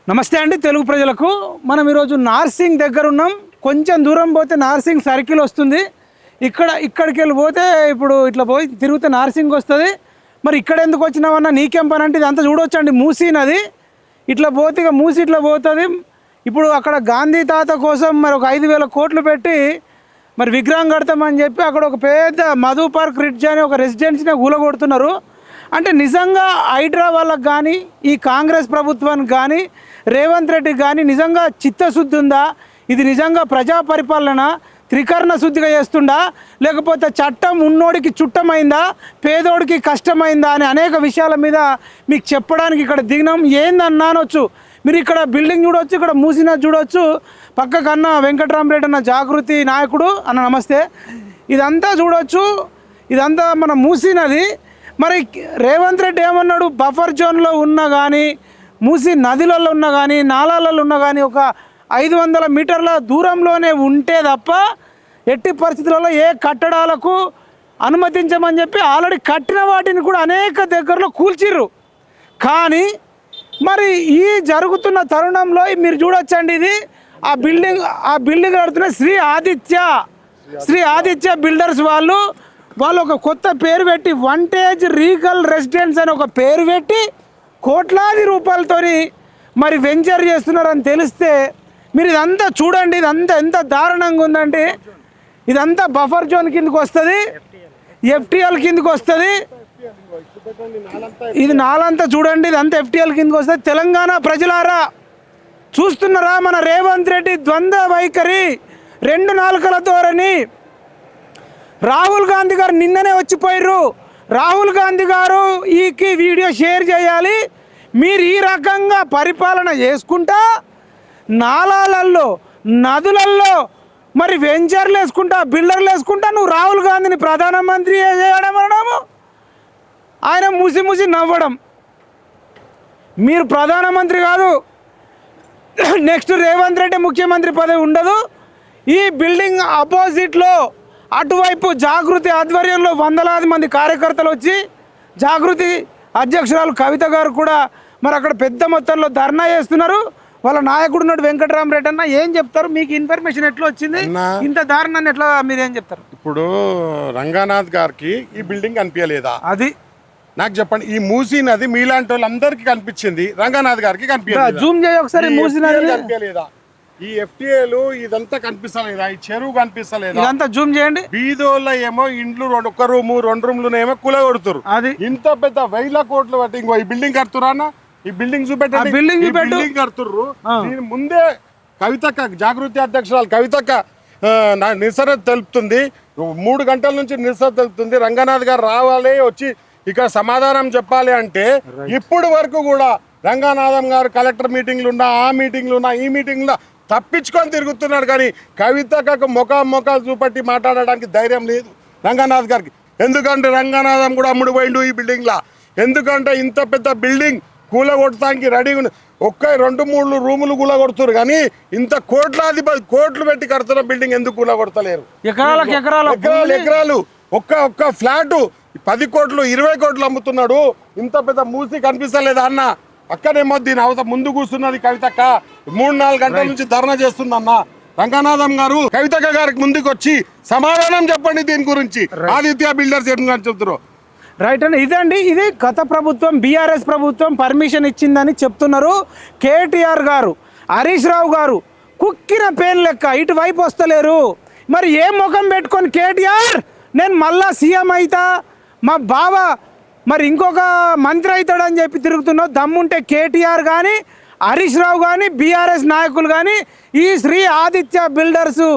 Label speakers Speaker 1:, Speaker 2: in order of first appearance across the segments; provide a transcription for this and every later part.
Speaker 1: నమస్తే అండి తెలుగు ప్రజలకు. మనం ఈరోజు నార్సింగ్ దగ్గర ఉన్నాం. కొంచెం దూరం పోతే నార్సింగ్ సర్కిల్ వస్తుంది. ఇక్కడికి వెళ్ళి పోతే ఇప్పుడు ఇట్లా పోయి తిరిగితే నార్సింగ్ వస్తుంది. మరి ఇక్కడ ఎందుకు వచ్చినామన్నా నీకేం పని అంటే ఇదంతా చూడవచ్చండి. మూసీ నది ఇట్లా పోతే ఇక మూసీ ఇట్లా పోతుంది. ఇప్పుడు అక్కడ గాంధీ తాత కోసం మరి ఒక 5,000 కోట్లు పెట్టి మరి విగ్రహం కడతామని చెప్పి అక్కడ ఒక పెద్ద మధు పార్క్ రిడ్జ్ అని ఒక రెసిడెన్సీని కూలగొడుతున్నారు. అంటే నిజంగా హైడ్రా వాళ్ళకి కానీ ఈ కాంగ్రెస్ ప్రభుత్వానికి కానీ రేవంత్ రెడ్డికి కానీ నిజంగా చిత్తశుద్ధి ఉందా? ఇది నిజంగా ప్రజా పరిపాలన త్రికరణ శుద్ధిగా చేస్తుందా, లేకపోతే చట్టం ఉన్నోడికి చుట్టమైందా, పేదోడికి కష్టమైందా అని అనేక విషయాల మీద మీకు చెప్పడానికి ఇక్కడ దిగినాం. ఏందన్నా అనొచ్చు మీరు. ఇక్కడ బిల్డింగ్ చూడవచ్చు, ఇక్కడ మూసిన చూడవచ్చు. పక్కకన్నా వెంకటరామరెడ్డి అన్న జాగృతి నాయకుడు అన్న నమస్తే. ఇదంతా చూడవచ్చు, ఇదంతా మన మూసినది. మరి రేవంత్ రెడ్డి ఏమన్నాడు? బఫర్ జోన్లో ఉన్నా కానీ మూసి నదిలలో ఉన్నా కానీ నాలాలలో ఉన్నా కానీ ఒక 500 మీటర్ల దూరంలోనే ఉంటే తప్ప ఎట్టి పరిస్థితులలో ఏ కట్టడాలకు అనుమతించమని చెప్పి ఆల్రెడీ కట్టిన వాటిని కూడా అనేక దగ్గరలో కూల్చిర్రు. కానీ మరి ఈ జరుగుతున్న తరుణంలో మీరు చూడొచ్చండి, ఇది ఆ బిల్డింగ్ కడుతున్న శ్రీ ఆదిత్య బిల్డర్స్ వాళ్ళు ఒక కొత్త పేరు పెట్టి వంటేజ్ రీగల్ రెసిడెన్స్ అని ఒక పేరు పెట్టి కోట్లాది రూపాయలతోని మరి వెంచర్ చేస్తున్నారని తెలిస్తే మీరు ఇదంతా చూడండి. ఇదంతా ఎంత దారుణంగా ఉందంటే ఇదంతా బఫర్ జోన్ కిందకు వస్తుంది, ఎఫ్టీఎల్ కిందకు వస్తుంది. ఇది నాలంతా చూడండి, ఇదంతా ఎఫ్టీఎల్ కిందకు వస్తుంది. తెలంగాణ ప్రజలారా చూస్తున్నారా మన రేవంత్ రెడ్డి ద్వంద్వ వైఖరి, 2 నాలుకల ధోరణి. రాహుల్ గాంధీ గారు నిన్ననే వచ్చిపోయారు. రాహుల్ గాంధీ గారు ఈ వీడియో షేర్ చేయాలి. మీరు ఈ రకంగా పరిపాలన చేసుకుంటా నాలాలలో నదులలో మరి వెంచర్లు వేసుకుంటా బిల్డర్లు వేసుకుంటా నువ్వు రాహుల్ గాంధీని ప్రధానమంత్రి చేయడం అనడము, ఆయన ముసి నవ్వడం. మీరు ప్రధానమంత్రి కాదు, నెక్స్ట్ రేవంత్ రెడ్డి ముఖ్యమంత్రి పదవి ఉండదు. ఈ బిల్డింగ్ అపోజిట్లో అటువైపు జాగృతి ఆధ్వర్యంలో వందలాది మంది కార్యకర్తలు వచ్చి జాగృతి అధ్యక్షురాలు కవిత గారు కూడా మరి అక్కడ పెద్ద మొత్తంలో ధర్నా చేస్తున్నారు. వాళ్ళ నాయకుడు ఉన్నాడు వెంకటరామరెడ్డి అన్న. ఏం చెప్తారు? మీకు ఇన్ఫర్మేషన్ ఎట్లా వచ్చింది? ఇంత దారుణాన్ని ఎట్లా మీరు ఏం చెప్తారు?
Speaker 2: ఇప్పుడు రంగనాథ్ గారికి ఈ బిల్డింగ్ కనిపించలేదా?
Speaker 1: అది
Speaker 2: నాకు చెప్పండి. ఈ మూసీ నది మీలాంటి వాళ్ళందరికీ కనిపించింది, రంగనాథ్ గారికి కనిపించలేదు.
Speaker 1: జూమ్ చేయ ఒకసారి. మూసీ నది
Speaker 2: కనిపించలేదా? ఈ ఎఫ్టీఏలు ఇదంతా కనిపిస్తలేదా? ఈ చెరువు కనిపిస్తలేదా?
Speaker 1: ఇదంతా జూమ్ చేయండి.
Speaker 2: బీదోళ్ళ ఏమో ఇండ్లు 1 రూము 2 రూమ్లు ఏమో కూలగొడుతురు.
Speaker 1: అది
Speaker 2: ఇంత పెద్ద 1,000 కోట్లు బట్టి ఇంకో ఈ బిల్డింగ్ కడుతురా అన్న? ఈ బిల్డింగ్ చూపెట్టండి. బిల్డింగ్ కడుతుర్రు. దీని ముందే కవితక్క జాగృతి అధ్యక్షురాలు కవితక్క నిరసన తెలుపుతుంది. 3 గంటల నుంచి నిరసన తెలుపుతుంది. రంగనాథ్ గారు రావాలి, వచ్చి ఇక్కడ సమాధానం చెప్పాలి అంటే ఇప్పుడు వరకు కూడా రంగనాథం గారు కలెక్టర్ మీటింగ్లు ఉన్నా, ఆ మీటింగ్లు ఉన్నా, ఈ మీటింగ్లో తప్పించుకొని తిరుగుతున్నాడు. కానీ కవితకు మొఖాలు చూపట్టి మాట్లాడడానికి ధైర్యం లేదు రంగనాథ్ గారికి. ఎందుకంటే రంగనాథం కూడా అమ్ముడు పోయిండు ఈ బిల్డింగ్లా. ఎందుకంటే ఇంత పెద్ద బిల్డింగ్ కూలగొట్టడానికి రెడీగా ఉంది. 2-3 రూములు కూలగొడుతున్నారు, కానీ ఇంత కోట్లు పెట్టి కడుతున్న బిల్డింగ్ ఎందుకు కూలగొడతలేరు? ఎకరాలు ఒక్క ఫ్లాట్ 10 కోట్లు 20 కోట్లు అమ్ముతున్నాడు. ఇంత పెద్ద మూసి కనిపిస్తలేదా అన్న? అక్కడేమో దీని ముందు కూర్చున్నది కవితక్క. 3-4 గంటల నుంచి ధర్నా చేస్తుందన్న. రంగనాథం గారు కవితక్క గారికి ముందుకు వచ్చి సమాధానం చెప్పండి దీని గురించి. ఆదిత్య బిల్డర్స్ ఏం చెప్తారు?
Speaker 1: రైట్ అండి. ఇదండి, ఇది గత ప్రభుత్వం బీఆర్ఎస్ ప్రభుత్వం పర్మిషన్ ఇచ్చిందని చెప్తున్నారు. కేటీఆర్ గారు, హరీష్ రావు గారు కుక్కిన పేరు లెక్క ఇటువైపు వస్తలేరు. మరి ఏ ముఖం పెట్టుకొని కేటీఆర్ నేను మళ్ళా సీఎం అవుతా, మా బావ మరి ఇంకొక మంత్రి అవుతాడని చెప్పి తిరుగుతున్నావు? దమ్ముంటే కేటీఆర్ కానీ హరీష్ రావు కానీ బీఆర్ఎస్ నాయకులు కానీ ఈ శ్రీ ఆదిత్య బిల్డర్స్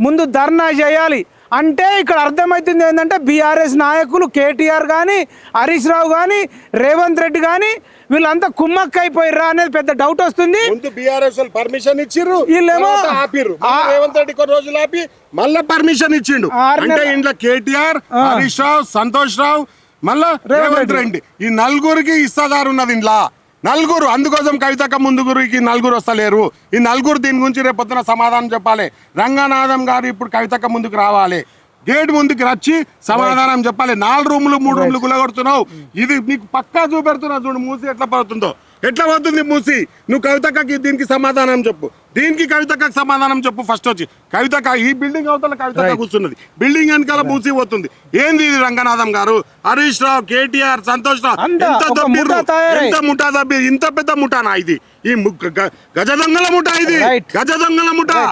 Speaker 1: ముందు ధర్నా చేయాలి. అంటే ఇక్కడ అర్థమవుతుంది ఏంటంటే బీఆర్ఎస్ నాయకులు కేటీఆర్ కానీ హరీష్ రావు కానీ రేవంత్ రెడ్డి కానీ వీళ్ళంతా కుమ్మక్క అయిపోయిర్రా అనేది పెద్ద డౌట్ వస్తుంది.
Speaker 2: బీఆర్ఎస్ పర్మిషన్ ఇచ్చిర్రు, వీళ్ళేమో ఆపిర్రు. రేవంత్ రెడ్డి కొన్ని రోజులు ఆపి మళ్ళీ పర్మిషన్ ఇచ్చిండు. అంటే ఇంట్లో కేటీఆర్, హరీష్ రావు, సంతోష్ రావు, మళ్ళా రేవంత్ రెడ్డి, ఈ 4గురికి ఇస్తాదారు ఉన్నది ఇంట్లో. 4. అందుకోసం కవితక్క ముందుగురికి 4 వస్తలేరు. ఈ 4 దీని గురించి రేపొద్దున సమాధానం చెప్పాలి. రంగనాథం గారు ఇప్పుడు కవితక్క ముందుకు రావాలి, గేట్ ముందుకు వచ్చి సమాధానం చెప్పాలి. 4 రూములు 3 రూములు గులగొడుతున్నావు, ఇది నీకు పక్కా చూపెడుతున్నా చూడు మూసి ఎట్లా పడుతుందో. ఎట్లా పోతుంది మూసి? నువ్వు కవితక్కకి దీనికి సమాధానం చెప్పు, దీనికి కవితక్కకి సమాధానం చెప్పు. ఫస్ట్ వచ్చి కవితక్క ఈ బిల్డింగ్ అవతల కవితక్క కూర్చున్నది, బిల్డింగ్ వెనకాల మూసి పోతుంది. ఏంది ఇది? రంగనాథం గారు, హరీష్ రావు, కేటీఆర్, సంతోష్ రావు ఎంత ముఠా తబ్బి, ఇంత పెద్ద ముఠానా ఇది? ఈ గజ దొంగల ముఠా ఇది, గజ దొంగల ముఠా.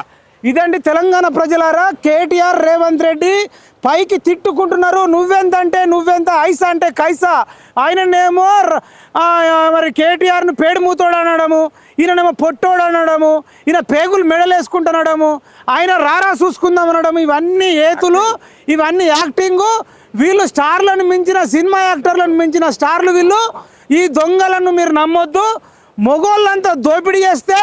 Speaker 1: ఇదండి తెలంగాణ ప్రజలారా, కేటీఆర్ రేవంత్ రెడ్డి పైకి తిట్టుకుంటున్నారు. నువ్వెంత అంటే నువ్వెంత, ఐసా అంటే కైసా. ఆయననేమో మరి కేటీఆర్ను పేడుమూతోడు అనడము, ఈయననేమో పొట్టోడు అనడము, ఈయన పేగులు మెడలేసుకుంటునడము, ఆయన రారా చూసుకుందాం అనడము. ఇవన్నీ ఏతులు, ఇవన్నీ యాక్టింగు. వీళ్ళు స్టార్లను మించిన, సినిమా యాక్టర్లను మించిన స్టార్లు వీళ్ళు. ఈ దొంగలను మీరు నమ్మొద్దు. మొగోళ్ళంతా దోపిడీ చేస్తే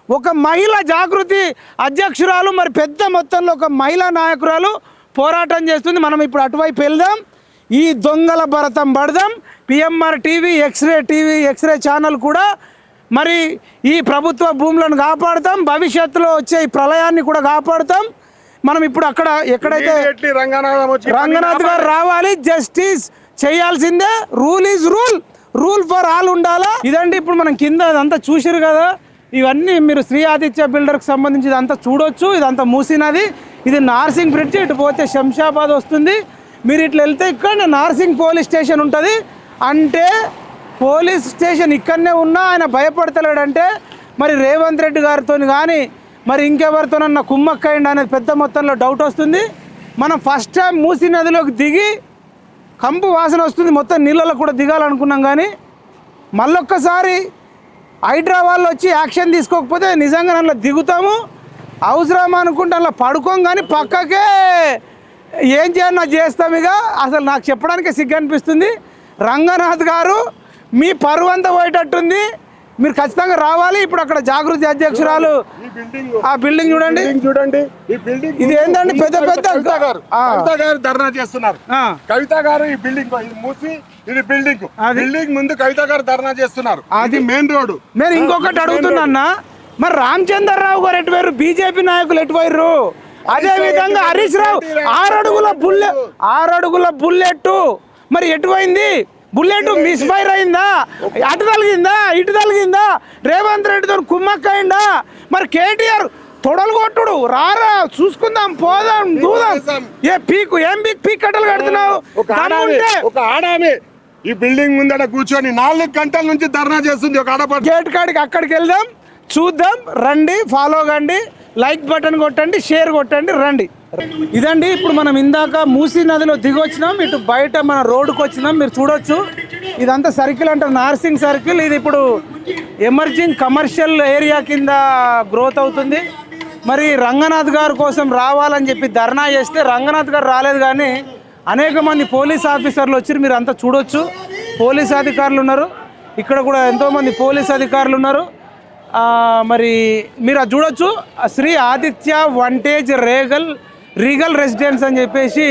Speaker 1: ఒక మహిళ జాగృతి అధ్యక్షురాలు, మరి పెద్ద మొత్తంలో ఒక మహిళా నాయకురాలు పోరాటం చేస్తుంది. మనం ఇప్పుడు అటువైపు వెళ్దాం, ఈ దొంగల భరతం పడదాం. పిఎంఆర్ టీవీ, ఎక్స్రే ఛానల్ కూడా మరి ఈ ప్రభుత్వ భూములను కాపాడుతాం, భవిష్యత్తులో వచ్చే ఈ ప్రళయాన్ని కూడా కాపాడుతాం. మనం ఇప్పుడు అక్కడ ఎక్కడైతే రంగనాథ్ గారు రావాలి, జస్టిస్ చేయాల్సిందే. Rule is rule for all ఉండాలా. ఇదండి ఇప్పుడు మనం కింద అదంతా చూసిరు కదా, ఇవన్నీ మీరు శ్రీ ఆదిత్య బిల్డర్కి సంబంధించి ఇదంతా చూడొచ్చు. ఇదంతా మూసినది, ఇది నార్సింగ్ బ్రిడ్జ్. ఇటు పోతే శంషాబాద్ వస్తుంది. మీరు ఇట్లా వెళ్తే ఇక్కడ నార్సింగ్ పోలీస్ స్టేషన్ ఉంటుంది. అంటే పోలీస్ స్టేషన్ ఇక్కడనే ఉన్నా ఆయన భయపడతలేడంటే మరి రేవంత్ రెడ్డి గారితో కానీ మరి ఇంకెవరితోనన్నా కుమ్మక్కయ్యండి అనేది పెద్ద మొత్తంలో డౌట్ వస్తుంది. మనం ఫస్ట్ టైం మూసీ నదిలోకి దిగి కంపు వాసన వస్తుంది, మొత్తం నీళ్ళలో కూడా దిగాలనుకున్నాం. కానీ మళ్ళొక్కసారి హైదరాబాద్లో వచ్చి యాక్షన్ తీసుకోకపోతే నిజంగా అందులో దిగుతాము. అవసరం అనుకుంటే అలా పడుకోం, కానీ పక్కకే ఏం చేయాలో చేస్తాం. ఇక అసలు నాకు చెప్పడానికే సిగ్గు అనిపిస్తుంది. రంగనాథ్ గారు మీ పరువంతా పోయేటట్టుంది, మీరు ఖచ్చితంగా రావాలి. ఇప్పుడు అక్కడ జాగృతి అధ్యక్షురాలు ఆ బిల్డింగ్ చూడండి, ఇది ఏంటండి పెద్ద కవిత
Speaker 2: గారు ధర్నా చేస్తున్నారు. కవిత గారు ఈ బిల్డింగ్ మూసి, ఇది బిల్డింగ్ ముందు కవిత గారు ధర్నా చేస్తున్నారు. అది మెయిన్ రోడ్.
Speaker 1: నేను ఇంకొకటి అడుగుతున్నా, మరి రామచంద్రరావు గారు ఎటువైరు, బీజేపీ నాయకులు ఎటువైరు? అదే విధంగా హరీష్ రావు 6 అడుగుల బుల్లెట్ మరి ఎటువైంది? బుల్లెట్ మిస్ ఫైర్ అయిందా? అటు తలిగిందా, ఇటు తలిగిందా? రేవంత్ రెడ్డితో కుమ్మక్కయిందా? మరి కేటీఆర్ తొడలు కొట్టుడు, రారా చూసుకుందాం, పోదాం, దూదాం. ఏం పీక్ కట్టలు కడుతున్నావు?
Speaker 2: ఒక ఆడామే ఈ బిల్డింగ్ ముందట కూర్చొని 4 గంటల నుంచి ధర్నా చేస్తుంది. ఒక ఆడపడి
Speaker 1: గేట్ కాడికి అక్కడికి వెళ్దాం, చూద్దాం. రండి, ఫాలో కండి, లైక్ బటన్ కొట్టండి, షేర్ కొట్టండి, రండి. ఇదండి ఇప్పుడు మనం ఇందాక మూసీ నదిలో దిగొచ్చినాం. ఇటు బయట మన రోడ్డుకు వచ్చినాం, మీరు చూడొచ్చు. ఇదంతా సర్కిల్ అంటారు, నార్సింగ్ సర్కిల్. ఇది ఇప్పుడు ఎమర్జింగ్ కమర్షియల్ ఏరియా కింద గ్రోత్ అవుతుంది. మరి రంగనాథ్ గారి కోసం రావాలని చెప్పి ధర్నా చేస్తే రంగనాథ్ గారు రాలేదు, కానీ అనేక మంది పోలీస్ ఆఫీసర్లు వచ్చి మీరు అంతా చూడొచ్చు. పోలీస్ అధికారులు ఉన్నారు, ఇక్కడ కూడా ఎంతోమంది పోలీస్ అధికారులు ఉన్నారు. మరి మీరు అది చూడొచ్చు. శ్రీ ఆదిత్య వంటేజ్ రీగల్ రెసిడెన్స్ అని చెప్పేసి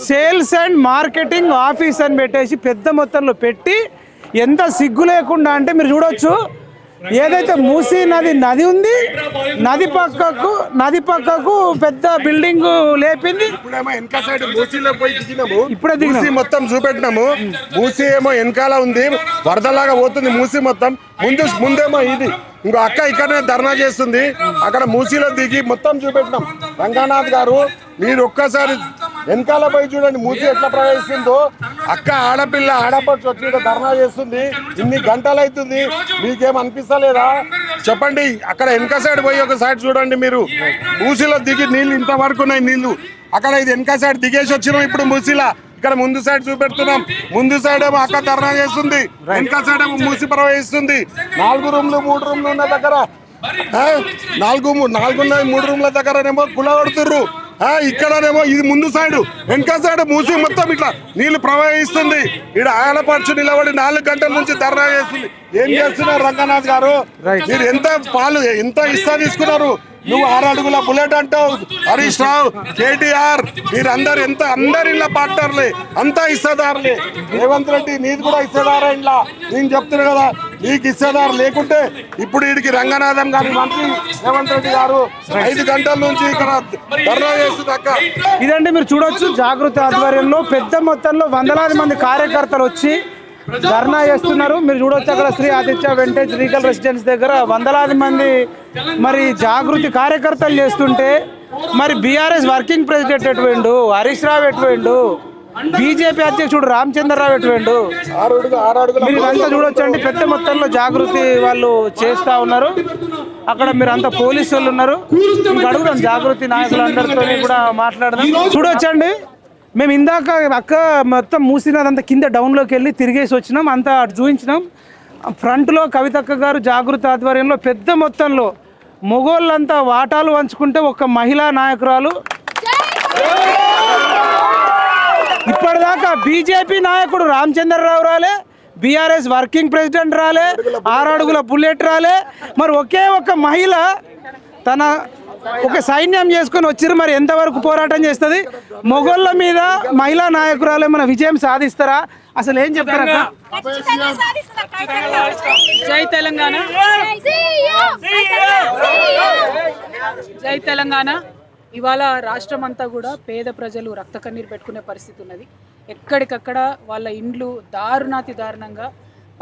Speaker 1: సేల్స్ అండ్ మార్కెటింగ్ ఆఫీస్ అని పెట్టేసి పెద్ద మొత్తంలో పెట్టి, ఎంత సిగ్గు లేకుండా అంటే మీరు చూడొచ్చు. ఏదైతే మూసీ నది ఉంది, నది పక్కకు పెద్ద బిల్డింగ్ లేపింది.
Speaker 2: ఇప్పుడే దిగినాము, మొత్తం చూపెట్టినాము. మూసీ ఏమో వెనకాల ఉంది, వరదలాగా పోతుంది మూసీ మొత్తం. ముందేమో ఇది ఇంకో అక్క ఇక్కడనే ధర్నా చేస్తుంది. అక్కడ మూసీలో దిగి మొత్తం చూపెట్టినాం. రంగనాథ్ గారు మీరు ఒక్కసారి వెనకాల పోయి చూడండి, మూసీ ఎట్లా ప్రవేశిస్తుందో. అక్క ఆడపడుచు వచ్చి ధర్నా చేస్తుంది. ఇన్ని గంటలు అవుతుంది, మీకేం అనిపిస్తలేదా చెప్పండి? అక్కడ వెనక సైడ్ పోయి ఒక సైడ్ చూడండి. మీరు మూసీలో దిగి నీళ్ళు ఇంతవరకు ఉన్నాయి నీళ్లు. అక్కడ ఇది వెనక సైడ్ దిగేసి వచ్చినాం ఇప్పుడు మూసీలా. ఇక్కడ ముందు సైడ్ చూపెడుతున్నాం. ముందు సైడ్ ఏమో అక్క ధర్నా చేస్తుంది, వెనక సైడ్ ఏమో మూసి ప్రవహిస్తుంది. 4 రూమ్లు 3 రూమ్లు ఉన్న దగ్గర 3 రూమ్ల దగ్గరనేమో కులగొడుతుర్రు. ఇక్కడనేమో ఇది ముందు సైడ్, వెనక సైడ్ మూసి మొత్తం ఇట్లా నీళ్లు ప్రవహిస్తుంది. ఇక్కడ ఆడపడుచు నిలబడి 4 గంటల నుంచి ధర్నా చేస్తుంది. ఏం చేస్తున్నారు రంగనాథ్ గారు? మీరు ఎంత ఇస్తా తీసుకున్నారు? నువ్వు 6 అడుగుల బుల్లెట్ అంటావు, హరీష్ రావు, కేటీఆర్, మీరందరు అందరు ఇలా పార్ట్నర్లే, అంతా ఇస్తేదారులే. రేవంత్ రెడ్డి నీది కూడా ఇస్తేదారా? ఇలా నేను చెప్తున్నా కదా, నీకు ఇస్తేదారు లేకుంటే ఇప్పుడు వీడికి రంగనాథం గారి మంత్రి రేవంత్ రెడ్డి గారు 5 గంటల నుంచి ఇక్కడ ధర్నా చేస్తుంది. అక్క
Speaker 1: ఇదండి మీరు చూడొచ్చు, జాగృతి ఆధ్వర్యంలో పెద్ద మొత్తంలో వందలాది మంది కార్యకర్తలు వచ్చి ధర్నా చేస్తున్నారు. మీరు చూడొచ్చు అక్కడ Shri Aditya vintage Regal residence దగ్గర వందలాది మంది మరి జాగృతి కార్యకర్తలు చేస్తుంటే మరి BRS working president ఎటువేండు, Harish Rao ఎటువేండు, BJP అధ్యక్షుడు రామచంద్రరావు ఎటువేండు, మీరు ఇదంతా చూడొచ్చండి. పెద్ద మొత్తంలో జాగృతి వాళ్ళు చేస్తూ ఉన్నారు. అక్కడ మీరు అంతా పోలీసు వాళ్ళు ఉన్నారు. మీకు అడుగుదాం జాగృతి నాయకులందరితో కూడా మాట్లాడదాం. చూడొచ్చండి, మేము ఇందాక అక్క మొత్తం మూసినదంతా కింద డౌన్లోకి వెళ్ళి తిరిగేసి వచ్చినాం, అంతా అటు చూపించినాం. ఫ్రంట్లో కవితక్క గారు జాగృతి ఆధ్వర్యంలో పెద్ద మొత్తంలో మొగోళ్ళంతా వాటాలు పంచుకుంటే ఒక మహిళా నాయకురాలు ఇప్పటిదాకా బీజేపీ నాయకుడు రామచంద్రరావు రాలే, బీఆర్ఎస్ వర్కింగ్ ప్రెసిడెంట్ రాలే, 6 అడుగుల బుల్లెట్ రాలే. మరి ఒకే ఒక మహిళ తన ఒక సైన్యం చేసుకొని వచ్చిరు. మరి ఎంతవరకు పోరాటం చేస్తుంది? మొగోళ్ళ మీద మహిళా నాయకురాలు ఏమైనా విజయం సాధిస్తారా? అసలు ఏం చెప్తారా?
Speaker 3: జై తెలంగాణ, జై తెలంగాణ. ఇవాళ రాష్ట్రం అంతా కూడా పేద ప్రజలు రక్త కన్నీరు పెట్టుకునే పరిస్థితి ఉన్నది. ఎక్కడికక్కడ వాళ్ళ ఇండ్లు దారుణాతి దారుణంగా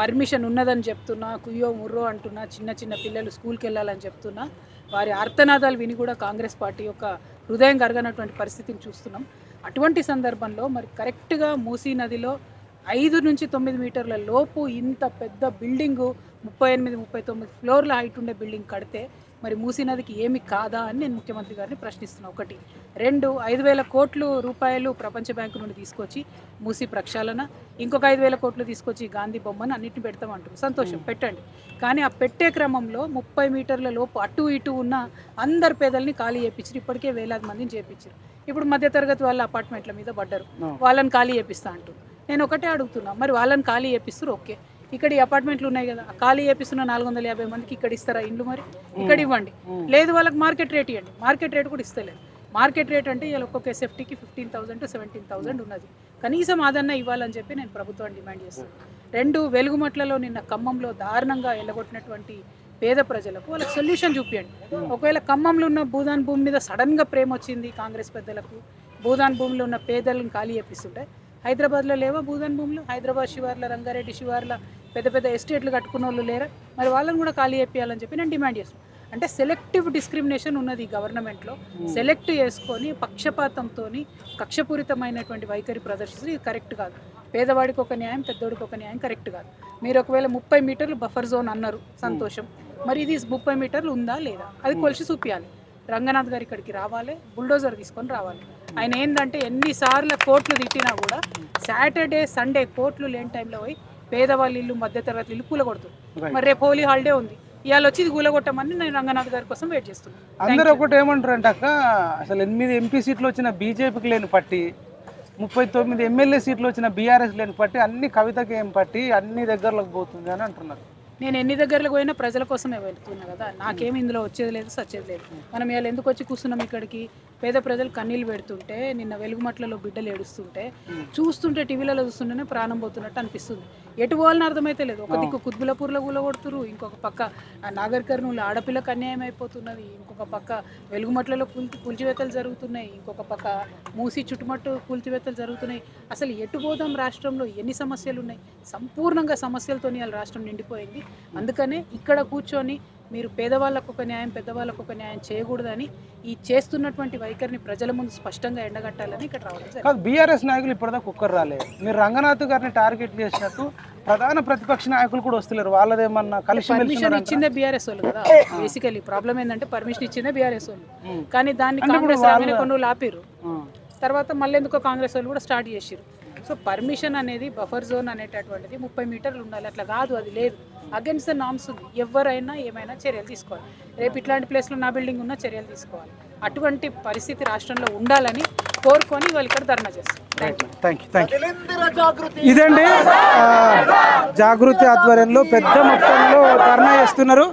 Speaker 3: పర్మిషన్ ఉన్నదని చెప్తున్నా, కుయ్యో ముర్రో అంటున్నా, చిన్న చిన్న పిల్లలు స్కూల్కి వెళ్ళాలని చెప్తున్నా, వారి ఆర్తనాదాలు విని కూడా కాంగ్రెస్ పార్టీ యొక్క హృదయం కరగనటువంటి పరిస్థితిని చూస్తున్నాం. అటువంటి సందర్భంలో మరి కరెక్ట్గా మూసీ నదిలో 5 నుంచి 9 మీటర్ల లోపు ఇంత పెద్ద బిల్డింగు 38-39 ఫ్లోర్ల హైట్ ఉండే బిల్డింగ్ కడితే మరి మూసీ నదికి ఏమి కాదా అని నేను ముఖ్యమంత్రి గారిని ప్రశ్నిస్తున్నాను. 1. 2, 5,000 కోట్ల రూపాయలు ప్రపంచ బ్యాంకు నుండి తీసుకొచ్చి మూసీ ప్రక్షాళన, ఇంకొక 5,000 కోట్లు తీసుకొచ్చి గాంధీ బొమ్మను అన్నింటిని పెడతామంటారు. సంతోషం, పెట్టండి. కానీ ఆ పెట్టే క్రమంలో 30 మీటర్ల లోపు అటు ఇటు ఉన్న అందరు పేదల్ని ఖాళీ చేయించారు. ఇప్పటికే వేలాది మందిని చేయించారు. ఇప్పుడు మధ్యతరగతి వాళ్ళ అపార్ట్మెంట్ల మీద పడ్డారు, వాళ్ళని ఖాళీ చేపిస్తా అంటారు. నేను ఒకటే అడుగుతున్నా, మరి వాళ్ళని ఖాళీ చేపిస్తారు, ఓకే, ఇక్కడ ఈ అపార్ట్మెంట్లు ఉన్నాయి కదా, ఖాళీ చేపిస్తున్న 450 మందికి ఇక్కడ ఇస్తారా ఇండ్లు? మరి ఇక్కడ ఇవ్వండి. లేదు వాళ్ళకి మార్కెట్ రేట్ ఇవ్వండి. మార్కెట్ రేట్ కూడా ఇస్తలేదు. మార్కెట్ రేట్ అంటే ఇలా ఒక్కొక్క ఎస్ఎఫ్టీకి 15,000 to 17,000 ఉన్నది. కనీసం అదన్నా ఇవ్వాలని చెప్పి నేను ప్రభుత్వాన్ని డిమాండ్ చేస్తాను. 2, వెలుగుమట్లలో నిన్న ఖమ్మంలో దారుణంగా ఎల్లగొట్టినటువంటి పేద ప్రజలకు వాళ్ళకి సొల్యూషన్ చూపించండి. ఒకవేళ ఖమ్మంలో ఉన్న భూదాన్ భూమి మీద సడన్గా ప్రేమ వచ్చింది కాంగ్రెస్ పెద్దలకు, భూదాన్ భూమిలో ఉన్న పేదలను ఖాళీ చేపిస్తుంటే హైదరాబాద్లో లేవా భూదాన్ భూములు? హైదరాబాద్ శివార్ల, రంగారెడ్డి శివార్ల పెద్ద పెద్ద ఎస్టేట్లు కట్టుకున్న వాళ్ళు లేరా? మరి వాళ్ళని కూడా ఖాళీ చేయాలని చెప్పి నేను డిమాండ్ చేస్తాను. అంటే సెలెక్టివ్ డిస్క్రిమినేషన్ ఉన్నది ఈ గవర్నమెంట్లో. సెలెక్ట్ చేసుకొని పక్షపాతంతో కక్షపూరితమైనటువంటి వైఖరి ప్రదర్శిస్తుంది. ఇది కరెక్ట్ కాదు. పేదవాడికి ఒక న్యాయం, పెద్దోడికి ఒక న్యాయం కరెక్ట్ కాదు. మీరు ఒకవేళ 30 మీటర్లు బఫర్ జోన్ అన్నారు, సంతోషం. మరి ఇది 30 మీటర్లు ఉందా లేదా అది కొలిసి చూపించాలి. రంగనాథ్ గారు ఇక్కడికి రావాలి, బుల్డోజర్ తీసుకొని రావాలి. ఆయన ఏంటంటే ఎన్నిసార్లు కోర్టులు తిట్టినా కూడా సాటర్డే సండే కోర్టులు లేని టైంలో పోయి పేదవాళ్ళ ఇల్లు, మధ్యతరగతి ఇల్లు కూలగొడుతుంది. మరి రేపు హోలీ హాలిడే ఉంది, ఇవాళ వచ్చి ఇది కూలగొట్టమని నేను రంగనాథ్ గారి కోసం వెయిట్ చేస్తున్నాను.
Speaker 1: అందరూ ఒకటి ఏమంటారు అంటే అక్క, అసలు 8 ఎంపీ సీట్లు వచ్చిన బీజేపీకి లేని పట్టి, 39 ఎమ్మెల్యే సీట్లు వచ్చిన బీఆర్ఎస్ లేని పట్టి, అన్ని కవితకి ఏం పట్టి అన్ని దగ్గరలోకి పోతుంది అని అంటున్నారు.
Speaker 3: నేను ఎన్ని దగ్గరలకు పోయినా ప్రజల కోసమే వెళ్తున్నా కదా, నాకేమి ఇందులో వచ్చేది లేదు, సచ్చేది లేదు. మనం ఇవాళ ఎందుకు వచ్చి కూర్చున్నాం ఇక్కడికి? పేద ప్రజలు కన్నీళ్ళు పెడుతుంటే, నిన్న వెలుగుమట్లలో బిడ్డలు ఏడుస్తుంటే చూస్తుంటే, టీవీలలో చూస్తుంటేనే ప్రాణం పోతున్నట్టు అనిపిస్తుంది. ఎటు పోవాలని అర్థమైతే లేదు. ఒక దిక్కు కుత్బులపూర్లో కూలగొడుతురు, ఇంకొక పక్క నాగర్ కర్నూలు ఆడపిల్లకు అన్యాయం అయిపోతున్నది, ఇంకొక పక్క వెలుగుమట్లలో కూల్చివేతలు జరుగుతున్నాయి, ఇంకొక పక్క మూసి చుట్టుమట్టు కూల్చివేతలు జరుగుతున్నాయి. అసలు ఎటు పోదాం? రాష్ట్రంలో ఎన్ని సమస్యలు ఉన్నాయి? సంపూర్ణంగా సమస్యలతో ఇవాళ రాష్ట్రం నిండిపోయింది. అందుకనే ఇక్కడ కూర్చొని మీరు పేదవాళ్ళకు ఒక న్యాయం, పెద్దవాళ్ళకు ఒక న్యాయం చేయకూడదని ఈ చేస్తున్నటువంటి వైఖరిని ప్రజల ముందు స్పష్టంగా ఎండగట్టాలని ఇక్కడ రావడం.
Speaker 1: బీఆర్ఎస్ నాయకులు ఇప్పటిదాకా ఒక్కరు రాలేదు. మీరు రంగనాథ్ గారిని టార్గెట్ చేసినట్టు ప్రధాన ప్రతిపక్ష నాయకులు కూడా వస్తలేరు. వాళ్ళదేమన్నా కలిసి
Speaker 3: పర్మిషన్ ఇచ్చిందే బీఆర్ఎస్ వాళ్ళు కదా. బేసికలీ ప్రాబ్లం ఏంటంటే పర్మిషన్ ఇచ్చిందే బీఆర్ఎస్ వాళ్ళు, కానీ దాన్ని కాంగ్రెస్ రాగానే కొన్ని రోజులు ఆపిర్రు. తర్వాత మళ్ళీ ఎందుకో కాంగ్రెస్ వాళ్ళు కూడా స్టార్ట్ చేసిర్రు. సో పర్మిషన్ అనేది బఫర్ జోన్ అనేటటువంటిది 30 మీటర్లు ఉండాలి, అట్లా కాదు, అది లేదు. అగెన్స్ట్ ద నామ్స్ ఉంది. ఎవరైనా ఏమైనా చర్యలు తీసుకోవాలి. రేపు ఇట్లాంటి ప్లేస్లో నా బిల్డింగ్ ఉన్న చర్యలు తీసుకోవాలి. అటువంటి పరిస్థితి రాష్ట్రంలో ఉండాలని కోరుకొని వాళ్ళు ఇక్కడ ధర్నా చేస్తారు. Thank you.
Speaker 1: ఇదండి జాగృతి ఆధ్వర్యంలో పెద్ద మొత్తంలో ధర్నా చేస్తున్నారు.